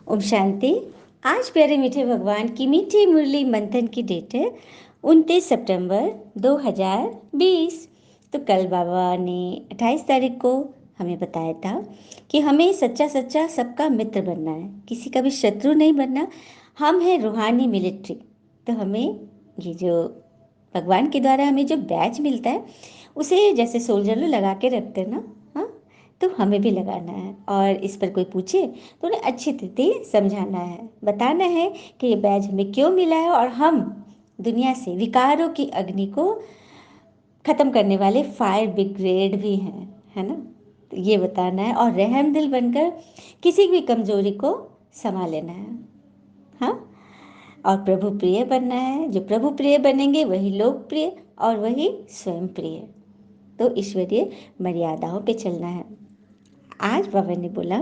ओम शांति। आज प्यारे मीठे भगवान की मीठी मुरली मंथन की डेट है 29 सितंबर 2020। तो कल बाबा ने 28 तारीख को हमें बताया था कि हमें सच्चा सच्चा सबका मित्र बनना है, किसी का भी शत्रु नहीं बनना। हम हैं रूहानी मिलिट्री। तो हमें ये जो भगवान के द्वारा हमें जो बैच मिलता है उसे जैसे सोल्जर लोग लगा के रखते हैं ना, हाँ, तो हमें भी लगाना है। और इस पर कोई पूछे तो उन्हें अच्छी तरह समझाना है, बताना है कि ये बैज हमें क्यों मिला है और हम दुनिया से विकारों की अग्नि को ख़त्म करने वाले फायर ब्रिगेड भी हैं, है ना। तो ये बताना है और रहम दिल बनकर किसी भी कमजोरी को संभाल लेना है, हाँ। और प्रभु प्रिय बनना है। जो प्रभु प्रिय बनेंगे वही लोकप्रिय और वही स्वयं प्रिय। तो ईश्वरीय मर्यादाओं पे चलना है। आज बाबा ने बोला,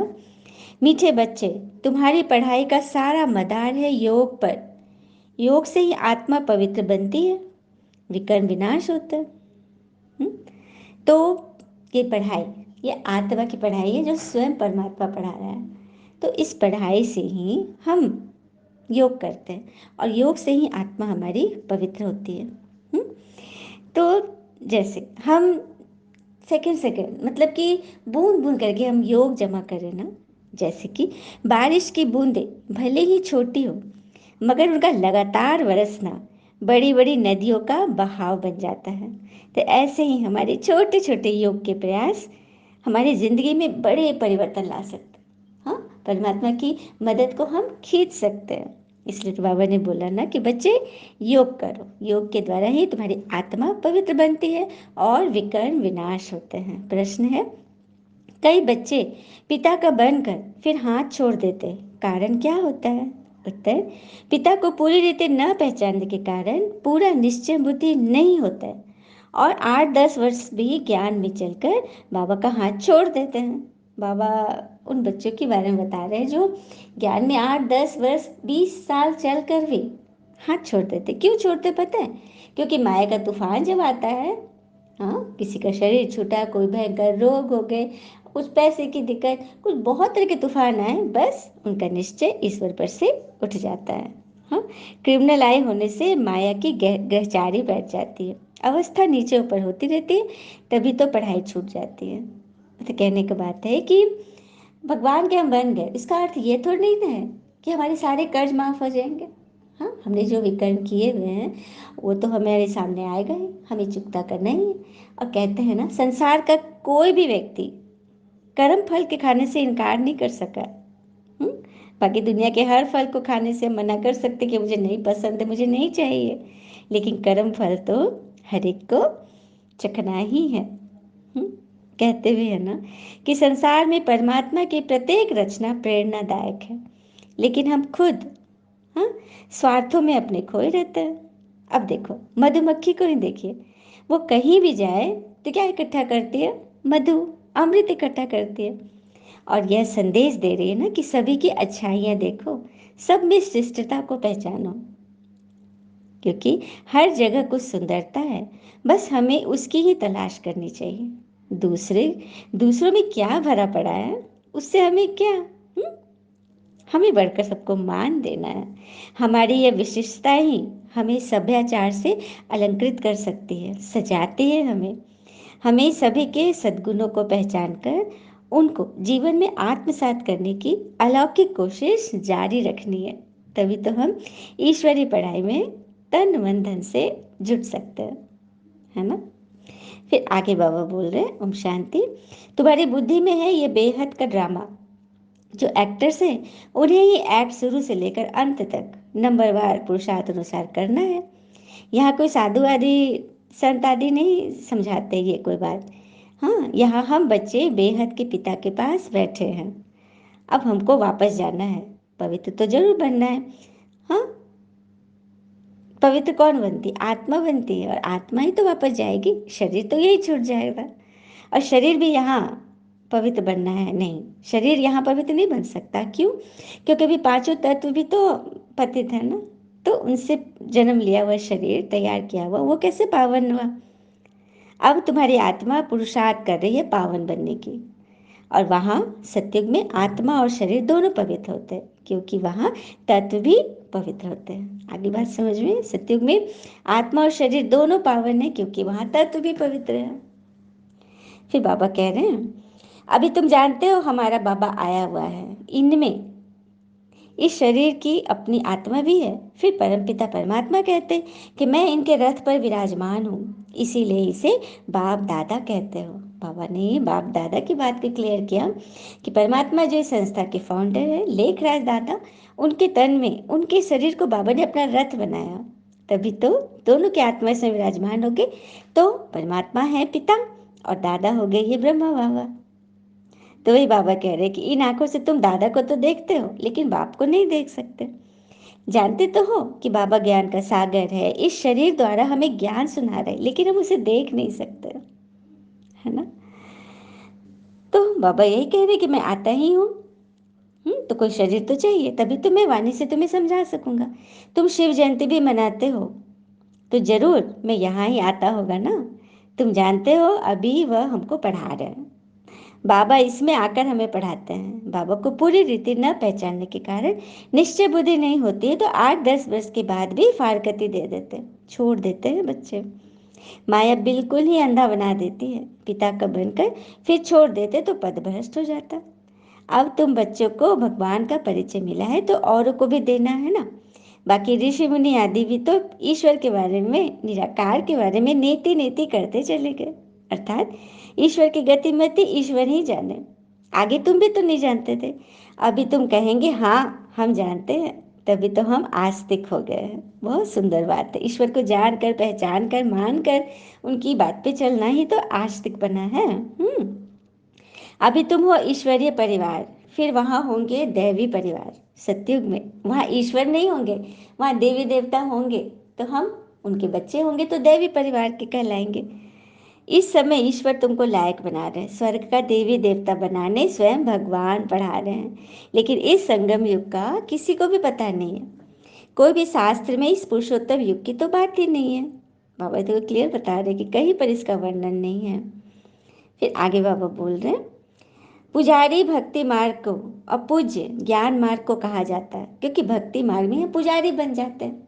मीठे बच्चे, तुम्हारी पढ़ाई का सारा मदार है योग पर। योग से ही आत्मा पवित्र बनती है, विकर्म विनाश होता है। तो ये पढ़ाई, ये आत्मा की पढ़ाई है जो स्वयं परमात्मा पढ़ा रहा है। तो इस पढ़ाई से ही हम योग करते हैं और योग से ही आत्मा हमारी पवित्र होती है। तो जैसे हम सेकंड सेकंड मतलब कि बूंद बूंद करके हम योग जमा करें ना। जैसे कि बारिश की बूंदें भले ही छोटी हो मगर उनका लगातार बरसना बड़ी बड़ी नदियों का बहाव बन जाता है। तो ऐसे ही हमारे छोटे छोटे योग के प्रयास हमारी ज़िंदगी में बड़े परिवर्तन ला सकते हैं, हाँ। परमात्मा की मदद को हम खींच सकते हैं। इसलिए तो बाबा ने बोला ना कि बच्चे योग करो, योग के द्वारा ही तुम्हारी आत्मा पवित्र बनती है और विकर्म विनाश होते हैं। प्रश्न है, कई बच्चे पिता का बनकर फिर हाथ छोड़ देते, कारण क्या होता है? उत्तर, पिता को पूरी रीति न पहचानने के कारण पूरा निश्चय बुद्धि नहीं होता है और 8-10 वर्ष भी ज्ञान में चलकर बाबा का हाथ छोड़ देते हैं। बाबा उन बच्चों के बारे में बता रहे हैं जो ज्ञान में 8-10 वर्ष 20 साल चल कर भी हाथ छोड़ देते। क्यों छोड़ते पता है? क्योंकि माया का तूफान जब आता है, हाँ, किसी का शरीर छूटा, कोई भयंकर रोग हो गए, कुछ पैसे की दिक्कत, कुछ बहुत तरह के तूफान आए, बस उनका निश्चय ईश्वर पर से उठ जाता है, हाँ। क्रिमिनल आय होने से माया की ग्रहचारी बैठ जाती है, अवस्था नीचे ऊपर होती रहती है, तभी तो पढ़ाई छूट जाती है। तो कहने की बात है कि भगवान के हम बन गए, इसका अर्थ ये थोड़ी नहीं ना है कि हमारे सारे कर्ज माफ हो जाएंगे। हाँ, हमने जो विकर्म किए हुए हैं वो तो हमारे सामने आएगा ही, हमें चुकता करना ही है। और कहते हैं ना, संसार का कोई भी व्यक्ति कर्म फल के खाने से इनकार नहीं कर सका। बाकी दुनिया के हर फल को खाने से मना कर सकते कि मुझे नहीं पसंद है, मुझे नहीं चाहिए, लेकिन कर्म फल तो हर एक को चखना ही है। कहते भी है ना कि संसार में परमात्मा की प्रत्येक रचना प्रेरणादायक है, लेकिन हम खुद, हाँ, स्वार्थों में अपने खोए रहते हैं। अब देखो मधुमक्खी को ही देखिए, वो कहीं भी जाए तो क्या इकट्ठा करती है? मधु, अमृत इकट्ठा करती है। और यह संदेश दे रही है ना कि सभी की अच्छाइयाँ देखो, सब में शिष्टता को पहचानो, क्योंकि हर जगह कुछ सुंदरता है, बस हमें उसकी ही तलाश करनी चाहिए। दूसरों में क्या भरा पड़ा है, उससे हमें क्या, हमें बढ़कर सबको मान देना है। हमारी यह विशिष्टता ही हमें सभ्याचार से अलंकृत कर सकती है, सजाती है हमें। हमें सभी के सद्गुणों को पहचान कर उनको जीवन में आत्मसात करने की अलौकिक कोशिश जारी रखनी है। तभी तो हम ईश्वरीय पढ़ाई में तन मन धन से जुट सकते हैं, है ना। फिर आगे बाबा बोल रहे हैं, ओम शांति। तुम्हारी बुद्धि में है ये बेहद का ड्रामा। जो एक्टर्स हैं उन्हें ही एक्ट शुरू से लेकर अंत तक नंबरवार पुरुषार्थ अनुसार करना है। यहाँ कोई साधु आदि संत आदि नहीं समझाते ये कोई बात। हाँ, यहाँ हम बच्चे बेहद के पिता के पास बैठे हैं। अब हमको वापस जाना है, पवित्र तो जरूर बनना है। हाँ, पवित्र कौन बनती? आत्मा बनती है, और आत्मा ही तो वापस जाएगी, शरीर तो यही छूट जाएगा। और शरीर भी यहाँ पवित्र बनना है नहीं, शरीर यहाँ पवित्र नहीं बन सकता। क्यों? क्योंकि अभी पांचों तत्व भी तो पतित है ना, तो उनसे जन्म लिया हुआ शरीर तैयार किया हुआ वो कैसे पावन हुआ? अब तुम्हारी आत्मा पुरुषार्थ कर रही है पावन बनने की, और वहाँ सत्युग में आत्मा और शरीर दोनों पवित्र होते हैं। क्योंकि वहाँ तत्व भी पवित्र होते हैं। आगे बात समझ में? सतयुग में आत्मा और शरीर दोनों पावन है क्योंकि वहाँ तत्व भी पवित्र है। फिर बाबा कह रहे हैं, अभी तुम जानते हो हमारा बाबा आया हुआ है, इनमें इस शरीर की अपनी आत्मा भी है। फिर परमपिता परमात्मा कहते कि मैं इनके रथ पर विराजमान हूँ, इसीलिए इसे बाप दादा कहते हो। बाबा ने बाप दादा की बात को क्लियर किया कि परमात्मा जो इस संस्था के फाउंडर है, लेखराज दादा, उनके तन में उनके शरीर को बाबा ने अपना रथ बनाया, तभी तो दोनों के आत्मा से विराजमान हो गए। तो परमात्मा है पिता और दादा हो गए ये ब्रह्मा बाबा। तो वही बाबा कह रहे कि इन आंखों से तुम दादा को तो देखते हो लेकिन बाप को नहीं देख सकते। जानते तो हो कि बाबा ज्ञान का सागर है, इस शरीर द्वारा हमें ज्ञान सुना रहे लेकिन हम उसे देख नहीं सकते, है ना। तो बाबा यही कह रहे कि मैं आता ही हूँ, तो कोई शरीर तो चाहिए, तभी तो मैं वाणी से तुम्हें समझा सकूंगा। तुम शिव जयंती भी मनाते हो तो जरूर मैं यहाँ ही आता होगा ना। तुम जानते हो अभी वह हमको पढ़ा रहे हैं, बाबा इसमें आकर हमें पढ़ाते हैं। बाबा को पूरी रीति न पहचानने के कारण निश्चय बुद्धि नहीं होती है, तो 8-10 वर्ष के बाद भी फारकती दे देते, छोड़ देते हैं बच्चे। माया बिल्कुल ही अंधा बना देती है, पिता का बनकर फिर छोड़ देते तो पदभ्रष्ट हो जाता। अब तुम बच्चों को भगवान का परिचय मिला है तो औरों को भी देना है ना। बाकी ऋषि मुनि आदि भी तो ईश्वर के बारे में, निराकार के बारे में नेति नेति करते चले गए, अर्थात ईश्वर की गतिमति ईश्वर ही जाने। आगे तुम भी तो नहीं जानते थे, अभी तुम कहेंगे हाँ हम जानते हैं, तभी तो हम आस्तिक हो गए हैं। बहुत सुंदर बात है, ईश्वर को जान कर, पहचान कर, मान कर उनकी बात पे चलना ही तो आस्तिक बना है। अभी तुम हो ईश्वरीय परिवार, फिर वहाँ होंगे दैवी परिवार। सतयुग में वहाँ ईश्वर नहीं होंगे, वहाँ देवी देवता होंगे, तो हम उनके बच्चे होंगे तो दैवी परिवार के कहलाएंगे। इस समय ईश्वर तुमको लायक बना रहे हैं, स्वर्ग का देवी देवता बनाने स्वयं भगवान पढ़ा रहे हैं। लेकिन इस संगम युग का किसी को भी पता नहीं है, कोई भी शास्त्र में इस पुरुषोत्तम युग की तो बात ही नहीं है। बाबा तो क्लियर बता रहे कि कहीं पर इसका वर्णन नहीं है। फिर आगे बाबा बोल रहे हैं, पुजारी भक्ति मार्ग को और पूज्य ज्ञान मार्ग को कहा जाता है, क्योंकि भक्ति मार्ग में हम पुजारी बन जाते हैं,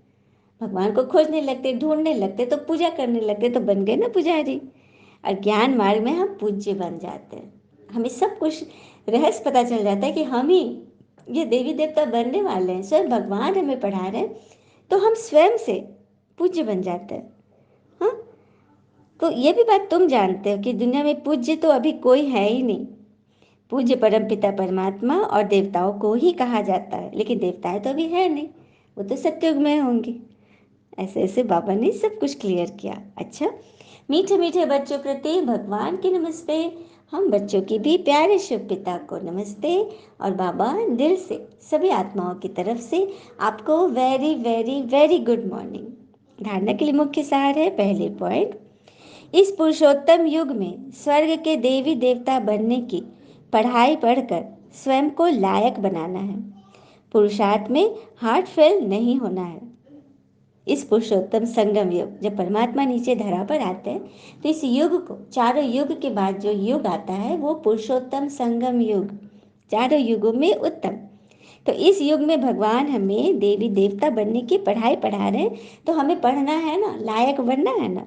भगवान को खोजने लगते, ढूंढने लगते, तो पूजा करने लगते, तो बन गए ना पुजारी। और ज्ञान मार्ग में हम पूज्य बन जाते हैं, हमें सब कुछ रहस्य पता चल जाता है कि हम ही ये देवी देवता बनने वाले हैं, स्वयं भगवान हमें पढ़ा रहे हैं, तो हम स्वयं से पूज्य बन जाते हैं। हाँ, तो ये भी बात तुम जानते हो कि दुनिया में पूज्य तो अभी कोई है ही नहीं। पूज्य परमपिता परमात्मा और देवताओं को ही कहा जाता है, लेकिन देवताएं तो अभी है नहीं, वो तो सत्युग में होंगी। ऐसे ऐसे बाबा ने सब कुछ क्लियर किया। अच्छा, मीठे मीठे बच्चों प्रति भगवान की नमस्ते। हम बच्चों की भी प्यारे शिव पिता को नमस्ते। और बाबा दिल से सभी आत्माओं की तरफ से आपको very very very good morning. धारणा के लिए मुख्य सार है, पहले पॉइंट, इस पुरुषोत्तम युग में स्वर्ग के देवी देवता बनने की पढ़ाई पढ़कर स्वयं को लायक बनाना है। पुरुषार्थ में हार्ट फेल नहीं होना है। इस पुरुषोत्तम संगम युग, जब परमात्मा नीचे धरा पर आते हैं तो इस युग को, चारों युग के बाद जो युग आता है वो पुरुषोत्तम संगम युग, चारों युगों में उत्तम। तो इस युग में भगवान हमें देवी देवता बनने की पढ़ाई पढ़ा रहे हैं, तो हमें पढ़ना है ना, लायक बनना है ना।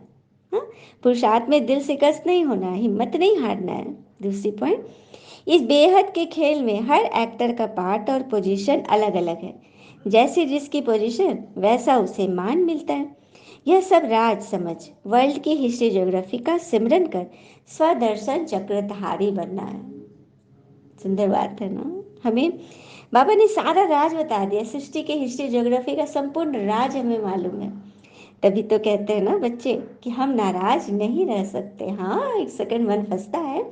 हाँ, पुरुषार्थ में दिल से कष्ट नहीं होना है, हिम्मत नहीं हारना है। दूसरी पॉइंट, इस बेहद के खेल में हर एक्टर का पार्ट और पोजीशन अलग अलग है, जैसी जिसकी पोजीशन वैसा उसे मान मिलता है। यह सब राज समझ वर्ल्ड की हिस्ट्री ज्योग्राफी का सिमरन कर स्वदर्शन चक्रधारी बनना है। सुंदर बात है ना। हमें बाबा ने सारा राज बता दिया, सृष्टि के हिस्ट्री ज्योग्राफी का संपूर्ण राज हमें मालूम है। तभी तो कहते हैं ना बच्चे कि हम नाराज नहीं रह सकते। हाँ, एक सेकंड मन फंसता है,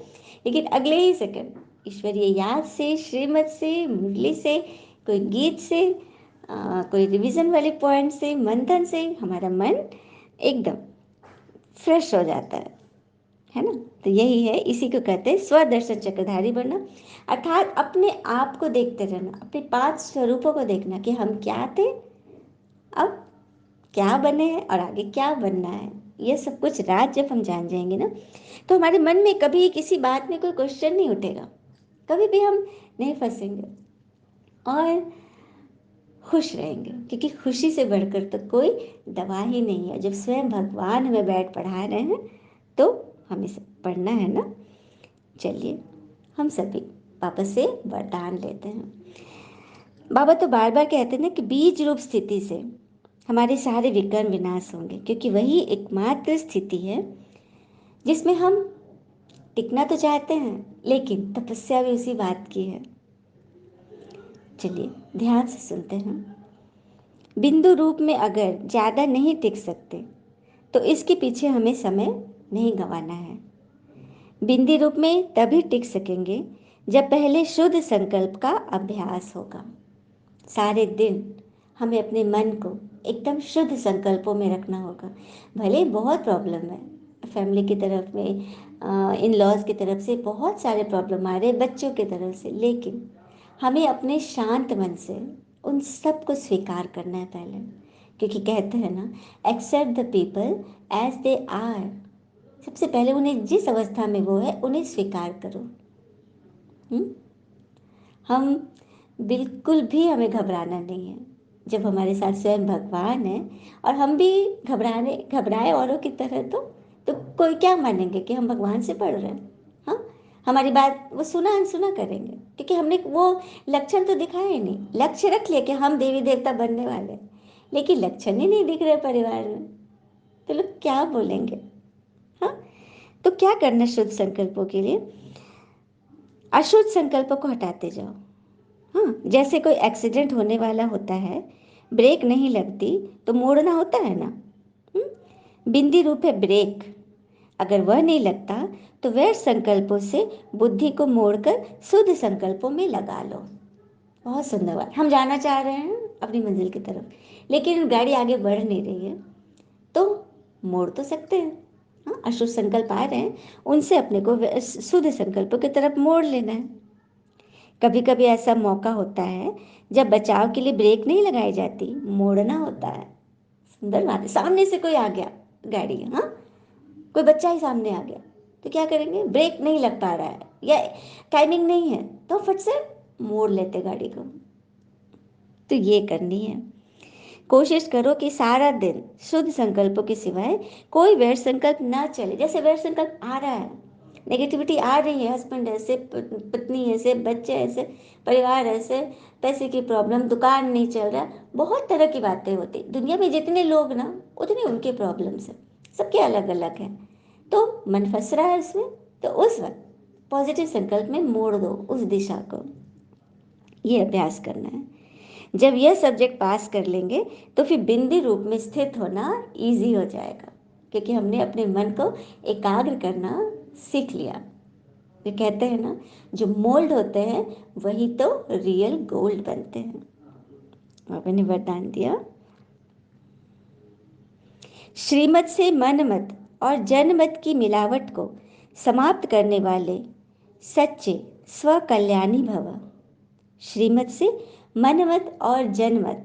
लेकिन अगले ही सेकंड ईश्वरीय याद से, श्रीमत से, मुरली से, कोई गीत से, कोई रिवीजन वाले पॉइंट से, मंथन से हमारा मन एकदम फ्रेश हो जाता है ना। तो यही है, इसी को कहते हैं स्वदर्शन चक्रधारी बनना, अर्थात अपने आप को देखते रहना, अपने 5 स्वरूपों को देखना कि हम क्या थे, अब क्या बने हैं और आगे क्या बनना है। ये सब कुछ राज जब हम जान जाएंगे ना, तो हमारे मन में कभी किसी बात में कोई क्वेश्चन नहीं उठेगा, कभी भी हम नहीं फंसेंगे। और खुश रहेंगे, क्योंकि खुशी से बढ़कर तो कोई दवा ही नहीं है। जब स्वयं भगवान हमें बैठ पढ़ा रहे हैं तो हमें सब पढ़ना है ना। चलिए हम सभी बाबा से वरदान लेते हैं। बाबा तो बार बार कहते हैं ना कि बीज रूप स्थिति से हमारे सारे विकर्म विनाश होंगे, क्योंकि वही एकमात्र स्थिति है जिसमें हम टिकना तो चाहते हैं, लेकिन तपस्या भी उसी बात की है। चलिए ध्यान से सुनते हैं। बिंदु रूप में अगर ज़्यादा नहीं टिक सकते तो इसके पीछे हमें समय नहीं गंवाना है। बिंदी रूप में तभी टिक सकेंगे जब पहले शुद्ध संकल्प का अभ्यास होगा। सारे दिन हमें अपने मन को एकदम शुद्ध संकल्पों में रखना होगा। भले बहुत प्रॉब्लम है, फैमिली की तरफ में, इन लॉज की तरफ से बहुत सारे प्रॉब्लम आ रहे, बच्चों की तरफ से, लेकिन हमें अपने शांत मन से उन सब को स्वीकार करना है पहले। क्योंकि कहते हैं ना, accept the people as they are. सबसे पहले उन्हें जिस अवस्था में वो है उन्हें स्वीकार करो। हम बिल्कुल भी हमें घबराना नहीं है। जब हमारे साथ स्वयं भगवान है और हम भी घबराए औरों की तरह, तो कोई क्या मानेंगे कि हम भगवान से पढ़ रहे हैं। हाँ, हमारी बात वो सुना अनसुना करेंगे, क्योंकि हमने वो लक्षण तो दिखाए ही नहीं। लक्ष्य रख लिया कि हम देवी देवता बनने वाले, लेकिन लक्षण ही नहीं दिख रहे परिवार में, तो लोग क्या बोलेंगे। हाँ, तो क्या करना शुद्ध संकल्पों के लिए? अशुद्ध संकल्पों को हटाते जाओ। हाँ, जैसे कोई एक्सीडेंट होने वाला होता है, ब्रेक नहीं लगती तो मोड़ना होता है ना। बिंदी रूप है ब्रेक, अगर वह नहीं लगता तो व्यर्थ संकल्पों से बुद्धि को मोड़कर शुद्ध संकल्पों में लगा लो। बहुत सुंदर बात। हम जाना चाह रहे हैं अपनी मंजिल की तरफ, लेकिन गाड़ी आगे बढ़ नहीं रही है, तो मोड़ तो सकते हैं। हाँ, अशुद्ध संकल्प आ रहे हैं, उनसे अपने को शुद्ध संकल्पों की तरफ मोड़ लेना है। कभी कभी ऐसा मौका होता है जब बचाव के लिए ब्रेक नहीं लगाई जाती, मोड़ना होता है। सुंदर बात है। सामने से कोई आ गया गाड़ी, हाँ, कोई बच्चा ही सामने आ गया, तो क्या करेंगे? ब्रेक नहीं लग पा रहा है या टाइमिंग नहीं है, तो फट से मोड़ लेते गाड़ी को। तो ये करनी है। कोशिश करो कि सारा दिन शुद्ध संकल्पों के सिवाय कोई व्यर्थ संकल्प ना चले। जैसे व्यर्थ संकल्प आ रहा है, नेगेटिविटी आ रही है, हस्बैंड ऐसे, पत्नी ऐसे, बच्चे ऐसे, परिवार ऐसे, पैसे की प्रॉब्लम, दुकान नहीं चल रहा, बहुत तरह की बातें होती। दुनिया में जितने लोग ना, उतने उनके प्रॉब्लम्स हैं, सबके अलग अलग हैं। तो मन फंस रहा है उसमें, तो उस वक्त पॉजिटिव संकल्प में मोड़ दो उस दिशा को। ये अभ्यास करना है। जब यह सब्जेक्ट पास कर लेंगे तो फिर बिंदी रूप में स्थित होना इजी हो जाएगा, क्योंकि हमने अपने मन को एकाग्र करना सीख लिया। ये कहते हैं ना, जो मोल्ड होते हैं वही तो रियल गोल्ड बनते हैं। बाबा ने वरदान दिया, श्रीमत से मनमत और जनमत की मिलावट को समाप्त करने वाले सच्चे स्वकल्याणी भव। श्रीमत से मनमत और जनमत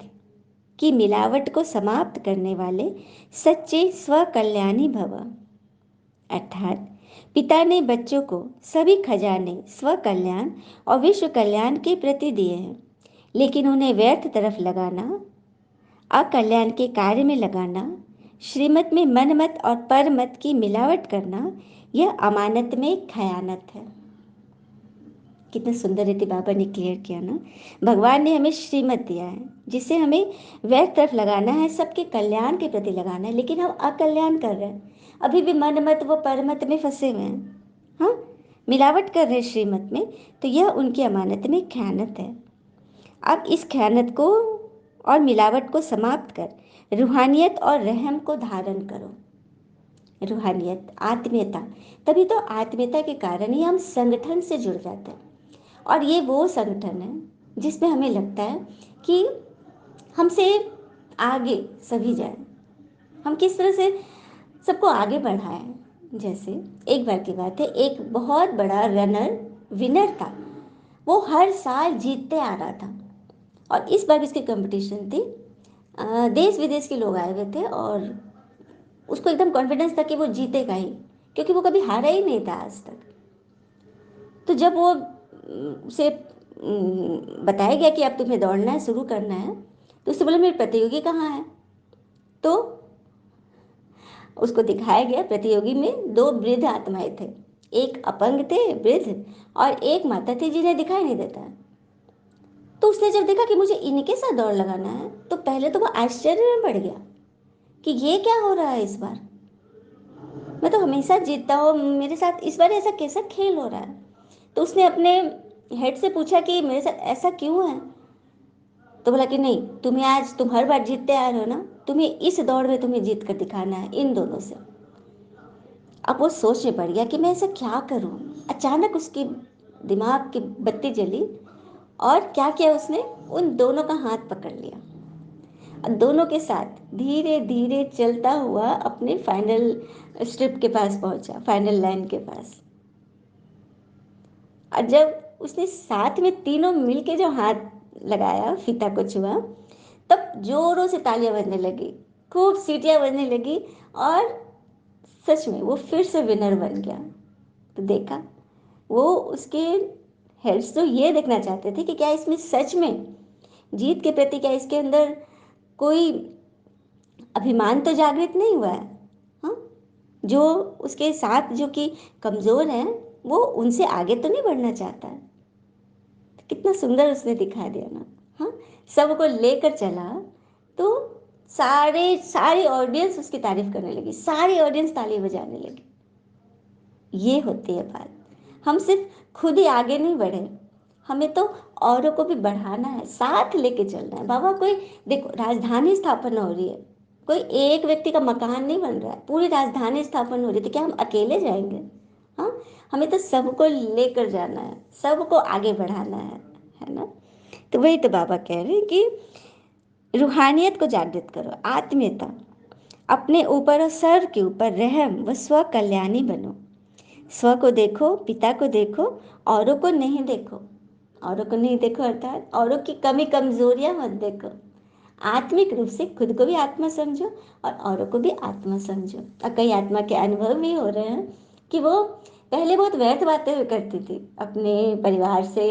की मिलावट को समाप्त करने वाले सच्चे स्वकल्याणी भव। अर्थात पिता ने बच्चों को सभी खजाने स्वकल्याण और विश्व कल्याण के प्रति दिए हैं, लेकिन उन्हें व्यर्थ तरफ लगाना, अकल्याण के कार्य में लगाना, श्रीमत में मनमत और परमत की मिलावट करना, यह अमानत में खयानत है। कितना सुंदर रीति बाबा ने क्लियर किया ना। भगवान ने हमें श्रीमत दिया है जिसे हमें व्यर्थ तरफ लगाना है, सबके कल्याण के प्रति लगाना है, लेकिन हम अकल्याण कर रहे हैं, अभी भी मनमत व परमत में फंसे हुए हैं। हाँ, मिलावट कर रहे हैं श्रीमत में, तो यह उनकी अमानत में खयानत है। अब इस खयानत को और मिलावट को समाप्त कर रूहानियत और रहम को धारण करो। रूहानियत, आत्मीयता, तभी तो आत्मीयता के कारण ही हम संगठन से जुड़ जाते हैं। और ये वो संगठन है जिसमें हमें लगता है कि हमसे आगे सभी जाए, हम किस तरह से सबको आगे बढ़ाएं। जैसे एक बार की बात है, एक बहुत बड़ा रनर विनर था, वो हर साल जीतते आ रहा था, और इस बार इसकी कंपटीशन थी, देश विदेश के लोग आए हुए थे, और उसको एकदम कॉन्फिडेंस था कि वो जीतेगा ही, क्योंकि वो कभी हारा ही नहीं था आज तक। तो जब वो उसे बताया गया कि अब तुम्हें दौड़ना है, शुरू करना है, तो उससे बोला मेरे प्रतियोगी कहाँ है? तो उसको दिखाया गया प्रतियोगी में दो वृद्ध आत्माएं थे, एक अपंग थे वृद्ध और एक माता थी जिन्हें दिखाई नहीं देता। तो उसने जब देखा कि मुझे इनके साथ दौड़ लगाना है, तो पहले तो वो आश्चर्य में पड़ गया कि ये क्या हो रहा है इस बार, मैं तो हमेशा जीतता हूँ, मेरे साथ इस बार ऐसा कैसा खेल हो रहा है। तो उसने अपने हेड से पूछा कि मेरे साथ ऐसा क्यों है? तो बोला कि नहीं, तुम्हें आज, तुम हर बार जीतते आ रहे हो ना, तुम्हें इस दौड़ में तुम्हें जीत कर दिखाना है इन दोनों से। अब वो सोचने पड़ गया कि मैं ऐसा क्या करूं। अचानक उसकी दिमाग की बत्ती जली और क्या किया उसने, उन दोनों का हाथ पकड़ लिया और दोनों के साथ धीरे धीरे चलता हुआ अपने फाइनल स्ट्रिप के पास पहुंचा, फाइनल लाइन के पास। और जब उसने साथ में तीनों मिलके जो हाथ लगाया, फीता को छुआ, तब जोरों से तालियां बजने लगी, खूब सीटियां बजने लगी और सच में वो फिर से विनर बन गया। तो देखा, वो उसके हेड्स तो ये देखना चाहते थे कि क्या इसमें सच में जीत के प्रति, क्या इसके अंदर कोई अभिमान तो जागृत नहीं हुआ है। हाँ, जो उसके साथ जो कि कमज़ोर हैं, वो उनसे आगे तो नहीं बढ़ना चाहता है। कितना सुंदर उसने दिखा दिया ना। हाँ, सबको लेकर चला तो सारी ऑडियंस उसकी तारीफ करने लगी, सारी ऑडियंस ताली बजाने लगी। ये होती है बात, हम सिर्फ खुद ही आगे नहीं बढ़े, हमें तो औरों को भी बढ़ाना है, साथ लेके चलना है। बाबा कोई, देखो राजधानी स्थापना हो रही है, कोई एक व्यक्ति का मकान नहीं बन रहा है, पूरी राजधानी स्थापना हो रही है, तो क्या हम अकेले जाएंगे? हाँ, हमें तो सबको लेकर जाना है, सबको आगे बढ़ाना है ना। तो वही तो बाबा कह रहे हैं कि रूहानियत को जागृत करो, आत्मीयता, अपने ऊपर और सर्व के ऊपर रहम व स्व कल्याणी बनो। स्व को देखो, पिता को देखो, औरों को नहीं देखो। औरों को नहीं देखो अर्थात औरों की कमी कमजोरियां मत देखो। आत्मिक रूप से खुद को भी आत्मा समझो और औरों को भी आत्मा समझो। और कई आत्मा के अनुभव भी हो रहे हैं कि वो पहले बहुत व्यर्थ बातें हुई करती थी अपने परिवार से,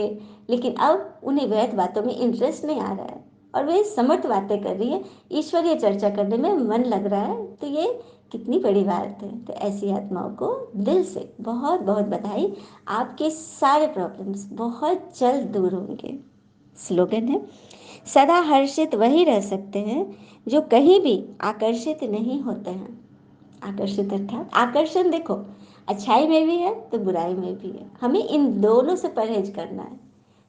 लेकिन अब उन्हें व्यर्थ बातों में इंटरेस्ट नहीं आ रहा है और वे समर्थ बातें कर रही है, ईश्वरीय चर्चा करने में मन लग रहा है। तो ये कितनी बड़ी बात है। तो ऐसी आत्माओं को दिल से बहुत बहुत बधाई, आपके सारे प्रॉब्लम्स बहुत जल्द दूर होंगे। स्लोगन है, सदा हर्षित वही रह सकते हैं जो कहीं भी आकर्षित नहीं होते हैं। आकर्षित अर्थात आकर्षण, देखो अच्छाई में भी है तो बुराई में भी है, हमें इन दोनों से परहेज करना है।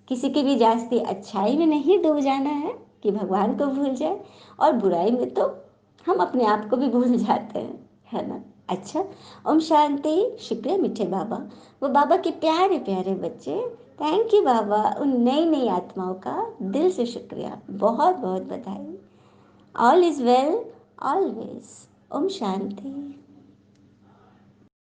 किसी की भी जास्ती अच्छाई में नहीं डूब जाना है कि भगवान को भूल जाए, और बुराई में तो हम अपने आप को भी भूल जाते हैं, है ना। अच्छा, ओम शांति। शुक्रिया मीठे बाबा, वो बाबा के प्यारे प्यारे बच्चे। थैंक यू बाबा, उन नई नई आत्माओं का दिल से शुक्रिया, बहुत बहुत बधाई। All is well always. ओम शांति।